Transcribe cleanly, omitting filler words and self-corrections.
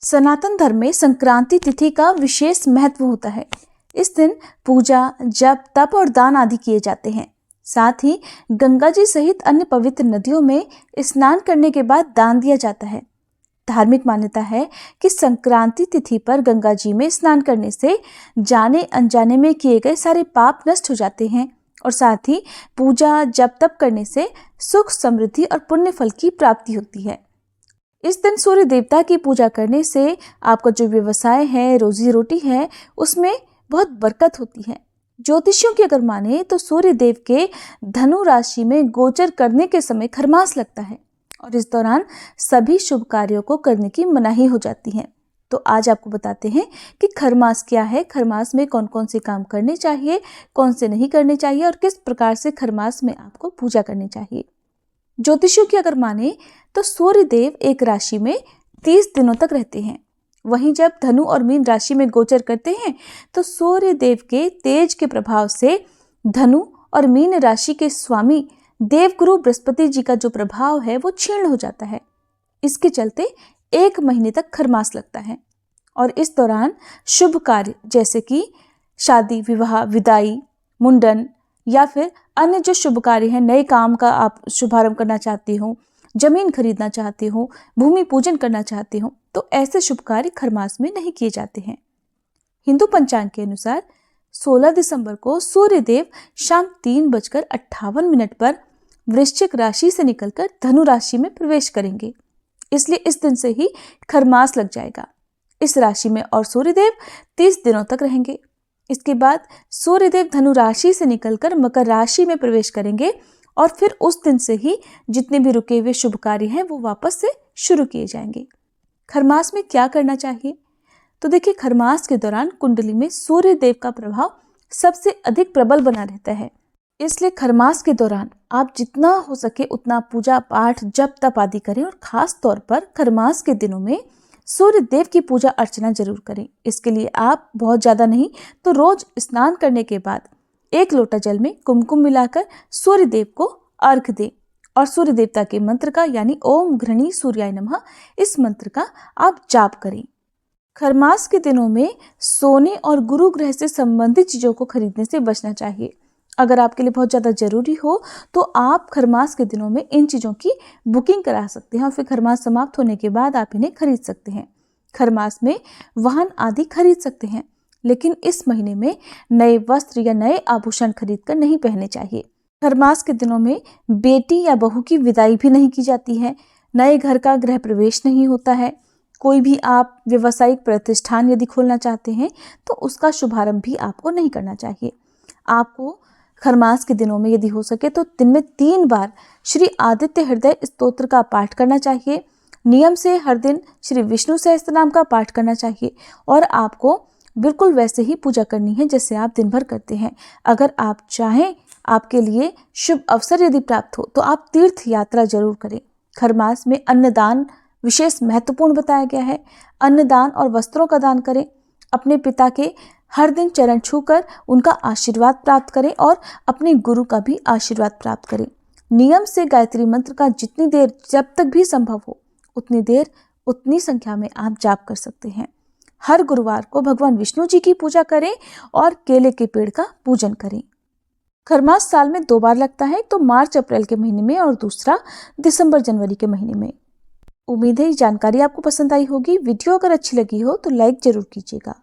सनातन धर्म में संक्रांति तिथि का विशेष महत्व होता है। इस दिन पूजा, जप, तप और दान आदि किए जाते हैं। साथ ही गंगा जी सहित अन्य पवित्र नदियों में स्नान करने के बाद दान दिया जाता है। धार्मिक मान्यता है कि संक्रांति तिथि पर गंगा जी में स्नान करने से जाने अनजाने में किए गए सारे पाप नष्ट हो जाते हैं और साथ ही पूजा, जप, तप करने से सुख, समृद्धि और पुण्य फल की प्राप्ति होती है। इस दिन सूर्य देवता की पूजा करने से आपका जो व्यवसाय है, रोजी रोटी है, उसमें बहुत बरकत होती है। ज्योतिषियों की अगर माने तो सूर्य देव के धनु राशि में गोचर करने के समय खरमास लगता है और इस दौरान सभी शुभ कार्यों को करने की मनाही हो जाती है। तो आज आपको बताते हैं कि खरमास क्या है, खरमास में कौन कौन से काम करने चाहिए, कौन से नहीं करने चाहिए और किस प्रकार से खरमास में आपको पूजा करनी चाहिए। ज्योतिषियों की अगर माने तो सूर्य देव एक राशि में 30 दिनों तक रहते हैं। वहीं जब धनु और मीन राशि में गोचर करते हैं तो सूर्य देव के तेज के प्रभाव से धनु और मीन राशि के स्वामी देवगुरु बृहस्पति जी का जो प्रभाव है वो क्षीण हो जाता है। इसके चलते 1 महीने तक खरमास लगता है और इस दौरान शुभ कार्य जैसे कि शादी, विवाह, विदाई, मुंडन या फिर अन्य जो शुभ कार्य हैं, नए काम का आप शुभारंभ करना चाहते हो, जमीन खरीदना चाहते हो, भूमि पूजन करना चाहते हो, तो ऐसे शुभ कार्य खरमास में नहीं किए जाते हैं। हिंदू पंचांग के अनुसार 16 दिसंबर को सूर्य देव शाम 3:58 पर वृश्चिक राशि से निकलकर धनु राशि में प्रवेश करेंगे, इसलिए इस दिन से ही खरमास लग जाएगा। इस राशि में और सूर्यदेव 30 दिनों तक रहेंगे। इसके बाद सूर्यदेव धनु राशि से निकलकर मकर राशि में प्रवेश करेंगे और फिर उस दिन से ही जितने भी रुके हुए शुभ कार्य हैं वो वापस से शुरू किए जाएंगे। खरमास में क्या करना चाहिए? तो देखिए, खरमास के दौरान कुंडली में सूर्य देव का प्रभाव सबसे अधिक प्रबल बना रहता है, इसलिए खरमास के दौरान आप जितना हो सके उतना पूजा पाठ, जप, तप आदि करें और खास तौर पर खरमास के दिनों में सूर्य देव की पूजा अर्चना जरूर करें। इसके लिए आप बहुत ज़्यादा नहीं तो रोज स्नान करने के बाद 1 लोटा जल में कुमकुम मिलाकर सूर्य देव को अर्घ दें और सूर्य देवता के मंत्र का यानी ओम घृणी सूर्याय नमः, इस मंत्र का आप जाप करें। खरमास के दिनों में सोने और गुरु ग्रह से संबंधित चीज़ों को खरीदने से बचना चाहिए। अगर आपके लिए बहुत ज़्यादा ज़रूरी हो तो आप खरमास के दिनों में इन चीज़ों की बुकिंग करा सकते हैं और फिर खरमास समाप्त होने के बाद आप इन्हें खरीद सकते हैं। खरमास में वाहन आदि खरीद सकते हैं, लेकिन इस महीने में नए वस्त्र या नए आभूषण खरीद कर नहीं पहनने चाहिए। खरमास के दिनों में बेटी या बहू की विदाई भी नहीं की जाती है, नए घर का गृह प्रवेश नहीं होता है। कोई भी आप व्यावसायिक प्रतिष्ठान यदि खोलना चाहते हैं तो उसका शुभारंभ भी आपको नहीं करना चाहिए। आपको खरमास के दिनों में यदि हो सके तो दिन में 3 बार श्री आदित्य हृदय स्तोत्र का पाठ करना चाहिए। नियम से हर दिन श्री विष्णु सहस्त्रनाम का पाठ करना चाहिए और आपको बिल्कुल वैसे ही पूजा करनी है जैसे आप दिन भर करते हैं। अगर आप चाहें, आपके लिए शुभ अवसर यदि प्राप्त हो तो आप तीर्थ यात्रा जरूर करें। खरमास में अन्नदान विशेष महत्वपूर्ण बताया गया है। अन्नदान और वस्त्रों का दान करें। अपने पिता के हर दिन चरण छूकर उनका आशीर्वाद प्राप्त करें और अपने गुरु का भी आशीर्वाद प्राप्त करें। नियम से गायत्री मंत्र का जितनी देर जब तक भी संभव हो उतनी देर उतनी संख्या में आप जाप कर सकते हैं। हर गुरुवार को भगवान विष्णु जी की पूजा करें और केले के पेड़ का पूजन करें। खरमास साल में 2 बार लगता है, तो मार्च अप्रैल के महीने में और दूसरा दिसंबर जनवरी के महीने में। उम्मीद है ये जानकारी आपको पसंद आई होगी। वीडियो अगर अच्छी लगी हो तो लाइक जरूर कीजिएगा।